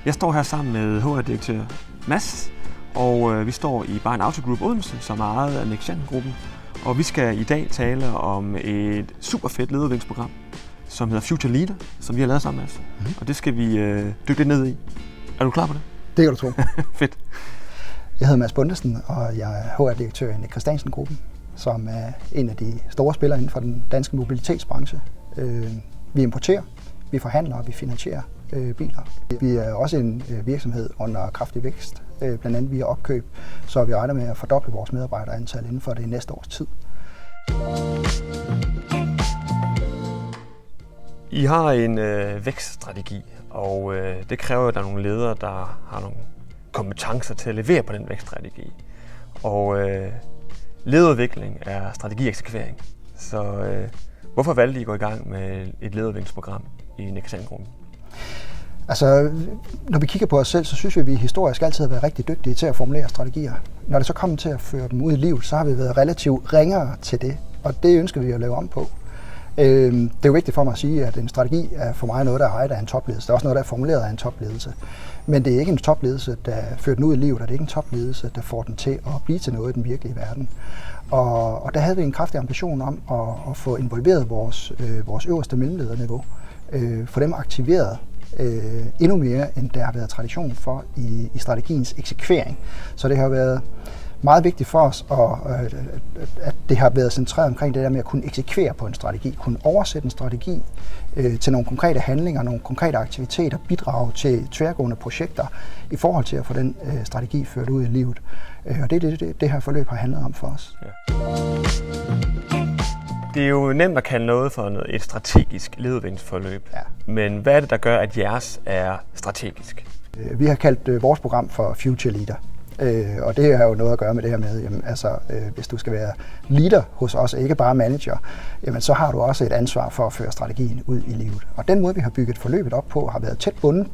Jeg står her sammen med HR-direktør Mads, og vi står i Bayern Auto Group Odense, som er ejet af Nextgen-gruppen. Og vi skal i dag tale om et super fedt lederudviklingsprogram, som hedder Future Leader, som vi har lavet sammen med. Og det skal vi dykke lidt ned i. Er du klar på det? Det kan du tro. Fedt. Jeg hedder Mads Bundesen, og jeg er HR-direktør i Christiansen-gruppen, som er en af de store spillere inden for den danske mobilitetsbranche. Vi importerer, vi forhandler og vi finansierer biler. Vi er også en virksomhed under kraftig vækst, blandt andet via opkøb, så vi regner med at fordoble vores medarbejderantal inden for det næste års tid. I har en vækststrategi, og det kræver, at der er nogle ledere, der har nogle kompetencer til at levere på den vækststrategi. Og lederudvikling er strategieksekvering. Så hvorfor valgte I at gå i gang med et lederudviklingsprogram i Nextgen-gruppen? Altså, når vi kigger på os selv, så synes vi, at vi historisk altid har været rigtig dygtige til at formulere strategier. Når det så kommer til at føre dem ud i livet, så har vi været relativt ringere til det, og det ønsker vi at lave om på. Det er jo vigtigt for mig at sige, at en strategi er for mig noget, der er ejet af en topledelse. Det er også noget, der er formuleret af en topledelse. Men det er ikke en topledelse, der fører den ud i livet, og det er ikke en topledelse, der får den til at blive til noget i den virkelige verden. Og der havde vi en kraftig ambition om at få involveret vores øverste mellemlederniveau, få dem aktiveret endnu mere, end der har været tradition for i strategiens eksekvering. Så det har været meget vigtigt for os, at det har været centreret omkring det der med at kunne eksekvere på en strategi, kunne oversætte en strategi til nogle konkrete handlinger, nogle konkrete aktiviteter, bidrage til tværgående projekter i forhold til at få den strategi ført ud i livet. Og det er det her forløb har handlet om for os. Ja. Det er jo nemt at kalde noget for et strategisk lederudviklingsforløb, ja. Men hvad er det, der gør, at jeres er strategisk? Vi har kaldt vores program for Future Leader. Og det har jo noget at gøre med det her med, jamen, hvis du skal være leader hos os, ikke bare manager, jamen, så har du også et ansvar for at føre strategien ud i livet. Og den måde, vi har bygget forløbet op på, har været tæt bundet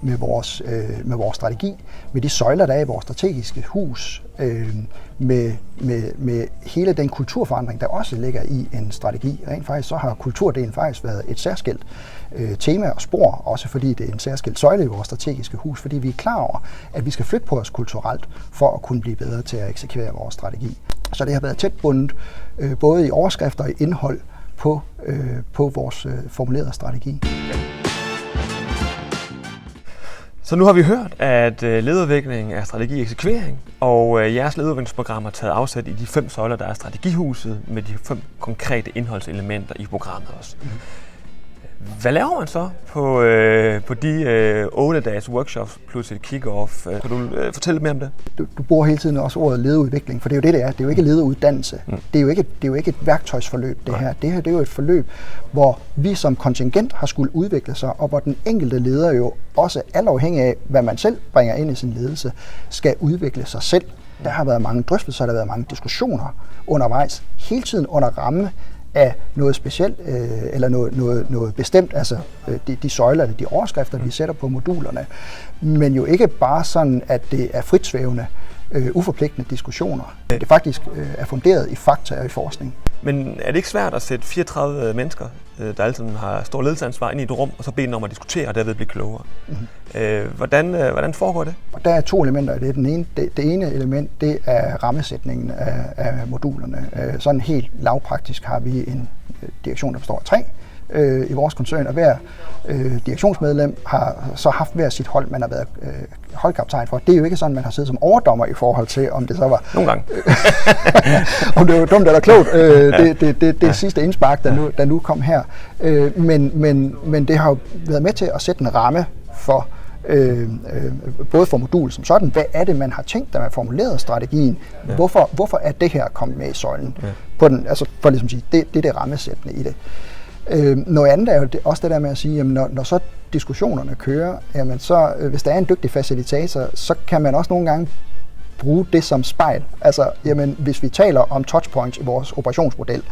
med vores strategi, med de søjler, der er i vores strategiske hus, med hele den kulturforandring, der også ligger i en strategi. Rent faktisk så har kulturdelen faktisk været et særskilt tema og spor, også fordi det er en særskilt søjle i vores strategiske hus, fordi vi er klar over, at vi skal flytte på os kulturelt for at kunne blive bedre til at eksekvere vores strategi. Så det har været tæt bundet både i overskrifter og i indhold på vores formulerede strategi. Så nu har vi hørt, at lederudvikling er strategieksekvering, og jeres lederudviklingsprogram har taget afsæt i de 5 søjler, der er strategihuset, med de 5 konkrete indholdselementer i programmet også. Hvad laver man så på de 8 dages workshops plus et kick-off? Kan du fortælle mere om det? Du bruger hele tiden også ordet lederudvikling, for det er jo det, det er. Det er jo ikke lederuddannelse. Det er jo ikke et værktøjsforløb, det her. Det er jo et forløb, hvor vi som kontingent har skulle udvikle sig, og hvor den enkelte leder jo også, alt afhængig af, hvad man selv bringer ind i sin ledelse, skal udvikle sig selv. Der har været mange drøftelser, der har været mange diskussioner undervejs, hele tiden under ramme af noget specielt eller noget bestemt, altså de søjler, de overskrifter, vi sætter på modulerne, men jo ikke bare sådan, at det er fritsvævende, uforpligtende diskussioner. Det faktisk er funderet i fakta og i forskning. Men er det ikke svært at sætte 34 mennesker, der altid har stor ledelsesansvar, ind i et rum, og så bede dem om at diskutere og derved blive klogere? Hvordan foregår det? Der er 2 elementer i det. Det ene element, det er rammesætningen af modulerne. Sådan helt lavpraktisk har vi en direktion, der består af 3 i vores koncern, og hver direktionsmedlem har så haft hver sit hold, man har været holdkaptajn for. Det er jo ikke sådan, man har siddet som overdommer i forhold til, om det så var... Nogle gange. om det var dumt eller klogt. Det sidste indspark, der nu kom her. Men det har jo været med til at sætte en ramme for både for modul som sådan. Hvad er det, man har tænkt, da man formulerede strategien? Ja. Hvorfor er det her kommet med i søjlen? Ja. På den, altså for ligesom at sige, det er det rammesættende i det. Noget andet er jo også det der med at sige, jamen når så diskussionerne kører, jamen så hvis der er en dygtig facilitator, så kan man også nogle gange bruge det som spejl. Altså, jamen, hvis vi taler om touchpoints i vores operationsmodel,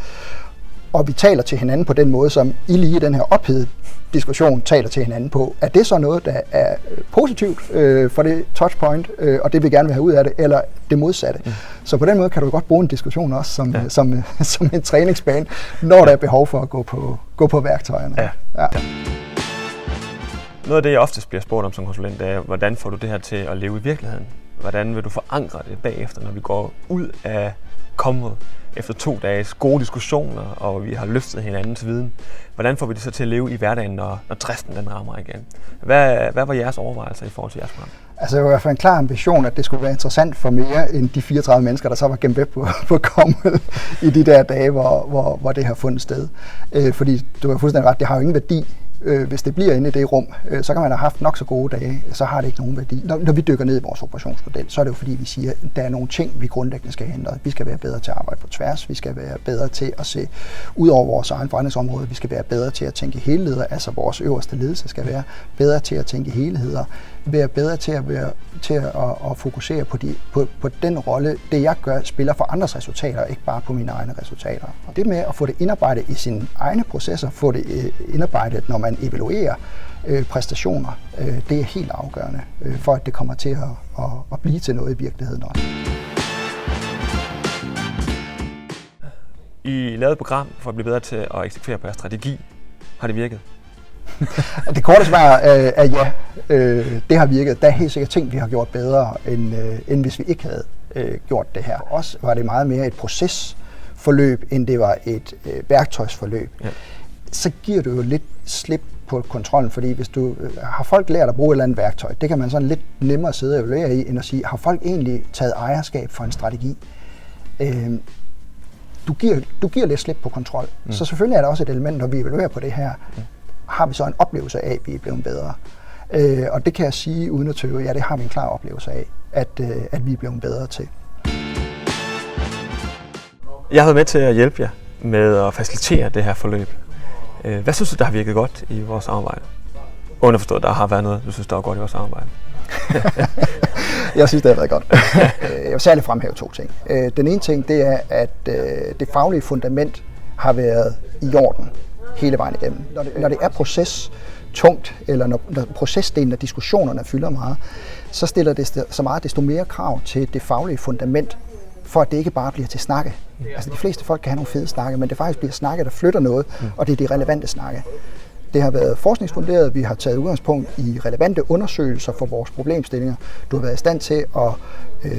og vi taler til hinanden på den måde, som I lige i den her ophedede diskussion taler til hinanden på, er det så noget, der er positivt for det touchpoint, og det vi gerne vil have ud af det, eller det modsatte? Mm. Så på den måde kan du godt bruge en diskussion også som en træningsbane, når der er behov for at gå på værktøjerne. Ja. Ja. Noget af det, jeg oftest bliver spurgt om som konsulent, er, hvordan får du det her til at leve i virkeligheden? Hvordan vil du forankre det bagefter, når vi går ud af kommet efter 2 dages gode diskussioner, og vi har løftet hinandens viden? Hvordan får vi det så til at leve i hverdagen, når driften den rammer igen? Hvad var jeres overvejelser i forhold til jeres program? Altså, det var i hvert fald en klar ambition, at det skulle være interessant for mere end de 34 mennesker, der så var gemt væk på kommet i de der dage, hvor det har fundet sted. Fordi du har fuldstændig ret, det har jo ingen værdi. Hvis det bliver inde i det rum, så kan man have haft nok så gode dage, så har det ikke nogen værdi. Når vi dykker ned i vores operationsmodel, så er det jo fordi, vi siger, at der er nogle ting, vi grundlæggende skal ændre. Vi skal være bedre til at arbejde på tværs, vi skal være bedre til at se ud over vores egen forretningsområde, vi skal være bedre til at tænke helheder, altså vores øverste ledelse skal være bedre til at tænke helheder, være bedre til at fokusere på den rolle, det jeg gør, spiller for andres resultater, ikke bare på mine egne resultater. Og det med at få det indarbejdet i sine egne processer, få det indarbejdet, når man evaluerer præstationer, det er helt afgørende for, at det kommer til at blive til noget i virkeligheden også. I lavede et program for at blive bedre til at eksekvere på jeres strategi. Har det virket? Det korte svar er ja, det har virket. Der er helt sikkert ting, vi har gjort bedre, end hvis vi ikke havde gjort det her. For os var det meget mere et procesforløb, end det var et værktøjsforløb. Ja. Så giver du jo lidt slip på kontrollen, fordi hvis du har folk lært at bruge et eller andet værktøj, det kan man sådan lidt nemmere sidde og evaluere i, end at sige, har folk egentlig taget ejerskab for en strategi? Du giver lidt slip på kontrol. Så selvfølgelig er der også et element, når vi evaluerer på det her, har vi så en oplevelse af, at vi er blevet bedre. Og det kan jeg sige uden at tøve, ja, det har vi en klar oplevelse af, at vi er blevet bedre til. Jeg har været med til at hjælpe jer med at facilitere det her forløb. Hvad synes du, der har virket godt i vores samarbejde? Underforstået, der har været noget, du synes, der er godt i vores samarbejde. Jeg synes, det har været godt. Jeg vil særligt fremhæve 2 ting. Den ene ting, det er, at det faglige fundament har været i orden hele vejen igennem. Når det er procestungt, eller når procesdelen af diskussionerne fylder meget, så stiller det så meget desto mere krav til det faglige fundament, for at det ikke bare bliver til snakke. Altså de fleste folk kan have nogle fede snakke, men det faktisk bliver snakke, der flytter noget, og det er de relevante snakke. Det har været forskningsfunderet, vi har taget udgangspunkt i relevante undersøgelser for vores problemstillinger. Du har været i stand til at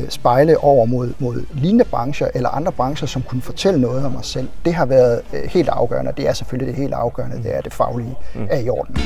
spejle over mod lignende brancher eller andre brancher, som kunne fortælle noget om os selv. Det har været helt afgørende, og det er selvfølgelig det helt afgørende, det er det faglige er i orden.